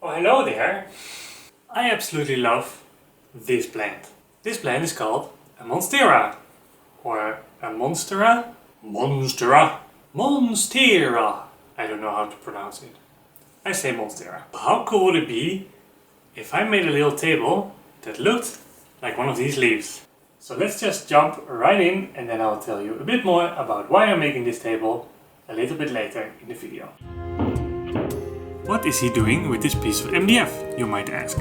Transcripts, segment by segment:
Oh, hello there! I absolutely love this plant. This plant is called a Monstera. Or a Monstera? Monstera! Monstera! I don't know how to pronounce it. I say Monstera. How cool would it be if I made a little table that looked like one of these leaves? So let's just jump right in and then I'll tell you a bit more about why I'm making this table a little bit later in the video. What is he doing with this piece of MDF, you might ask?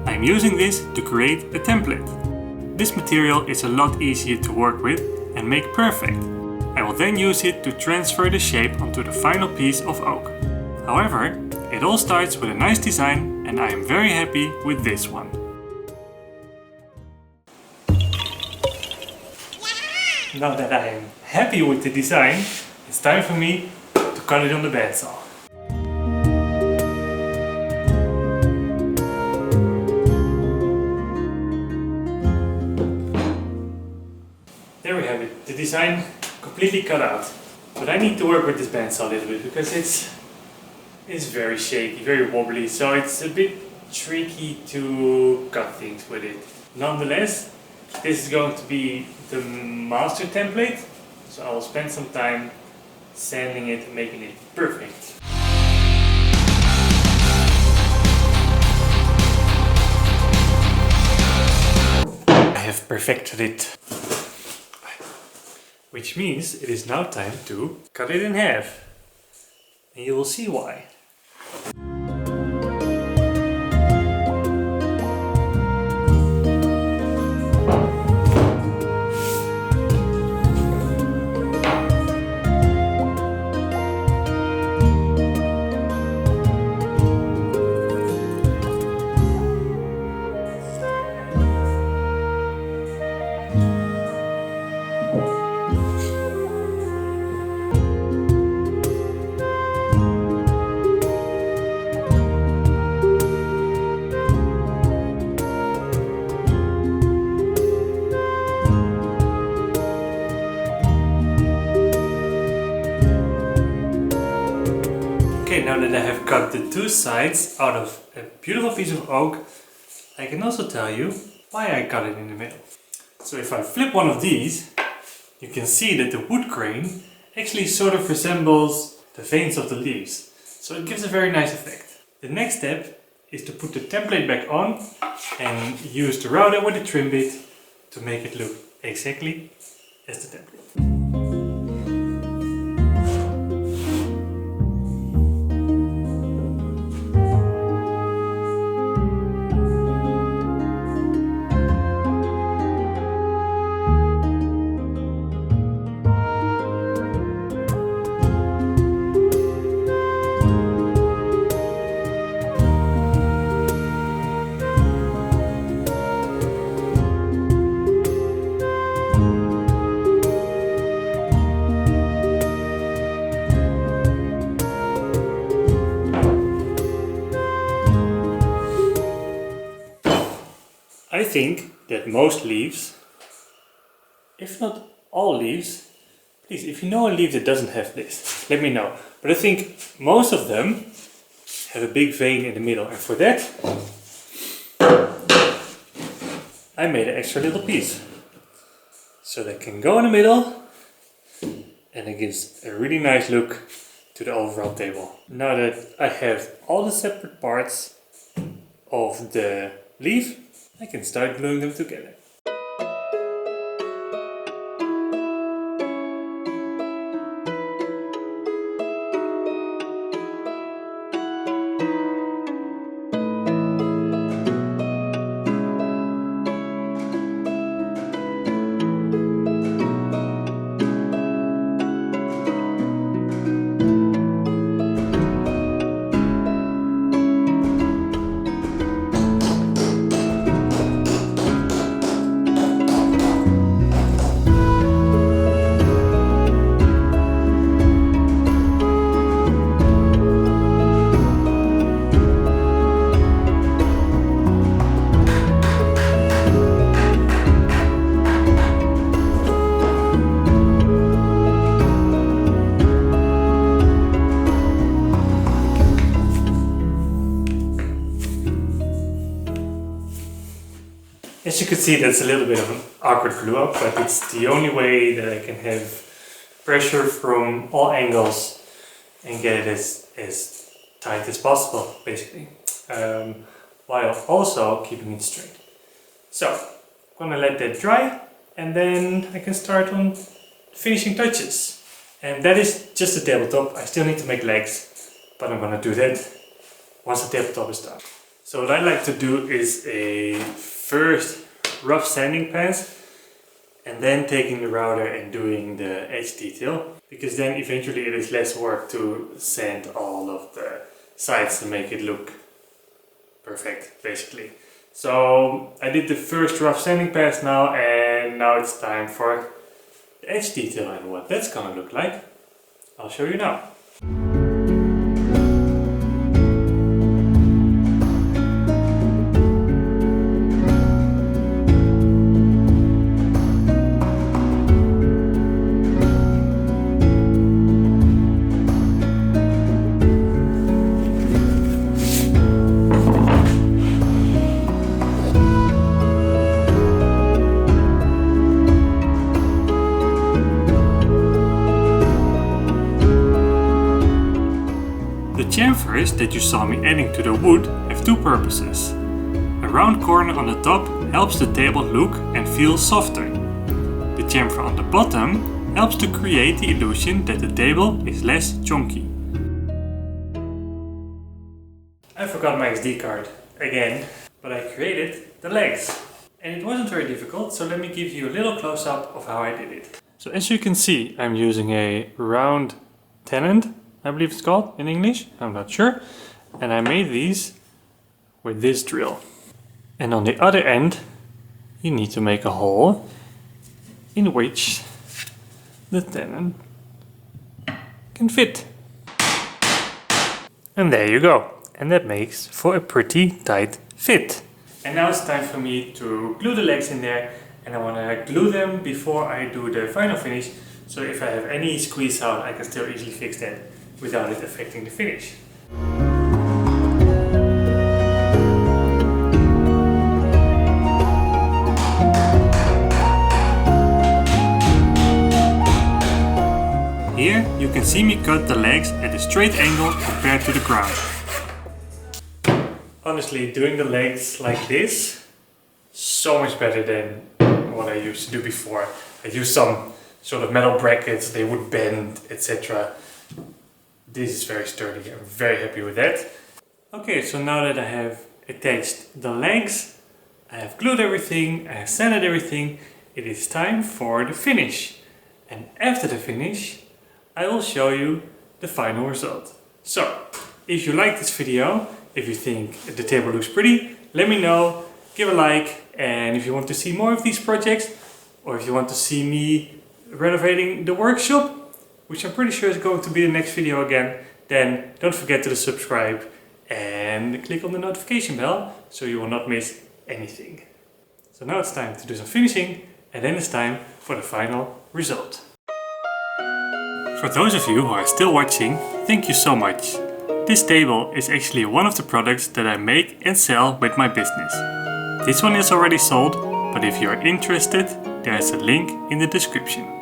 I'm using this to create a template. This material is a lot easier to work with and make perfect. I will then use it to transfer the shape onto the final piece of oak. However, it all starts with a nice design and I am very happy with this one. Now that I am happy with the design, it's time for me to cut it on the bandsaw. There we have it, the design completely cut out. But I need to work with this bandsaw a little bit because it's very shaky, very wobbly, so it's a bit tricky to cut things with it. Nonetheless, this is going to be the master template, so I will spend some time sanding it and making it perfect. I have perfected it. Which means it is now time to cut it in half. And you will see why. Okay, now that I have cut the two sides out of a beautiful piece of oak, I can also tell you why I cut it in the middle. So if I flip one of these, you can see that the wood grain actually sort of resembles the veins of the leaves. So it gives a very nice effect. The next step is to put the template back on and use the router with the trim bit to make it look exactly as the template. I think that most leaves, if not all leaves, please, if you know a leaf that doesn't have this, let me know. But I think most of them have a big vein in the middle, and for that I made an extra little piece. So that can go in the middle and it gives a really nice look to the overall table. Now that I have all the separate parts of the leaf, I can start gluing them together. As you can see, that's a little bit of an awkward glue up, but it's the only way that I can have pressure from all angles and get it as tight as possible, basically, while also keeping it straight. So, I'm gonna let that dry, and then I can start on finishing touches. And that is just the tabletop. I still need to make legs, but I'm gonna do that once the tabletop is done. So what I like to do is a first rough sanding pass, and then taking the router and doing the edge detail, because then eventually it is less work to sand all of the sides to make it look perfect, basically. So I did the first rough sanding pass now, and now it's time for the edge detail, and what that's gonna look like, I'll show you now. The chamfers that you saw me adding to the wood have two purposes. A round corner on the top helps the table look and feel softer. The chamfer on the bottom helps to create the illusion that the table is less chunky. I forgot my SD card again, but I created the legs. And it wasn't very difficult, so let me give you a little close-up of how I did it. So as you can see, I'm using a round tenon, I believe it's called in English, I'm not sure. And I made these with this drill. And on the other end, you need to make a hole in which the tenon can fit. And there you go. And that makes for a pretty tight fit. And now it's time for me to glue the legs in there, and I want to glue them before I do the final finish, so if I have any squeeze out I can still easily fix that without it affecting the finish. Here you can see me cut the legs at a straight angle compared to the ground. Honestly, doing the legs like this, so much better than what I used to do before. I used some sort of metal brackets, they would bend, etc. This is very sturdy, I'm very happy with that. Okay, so now that I have attached the legs, I have glued everything, I have sanded everything, it is time for the finish. And after the finish, I will show you the final result. So, if you like this video, if you think the table looks pretty, let me know, give a like, and if you want to see more of these projects, or if you want to see me renovating the workshop, which I'm pretty sure is going to be the next video again, then don't forget to subscribe and click on the notification bell so you will not miss anything. So now it's time to do some finishing, and then it's time for the final result. For those of you who are still watching, thank you so much. This table is actually one of the products that I make and sell with my business. This one is already sold, but if you are interested, there is a link in the description.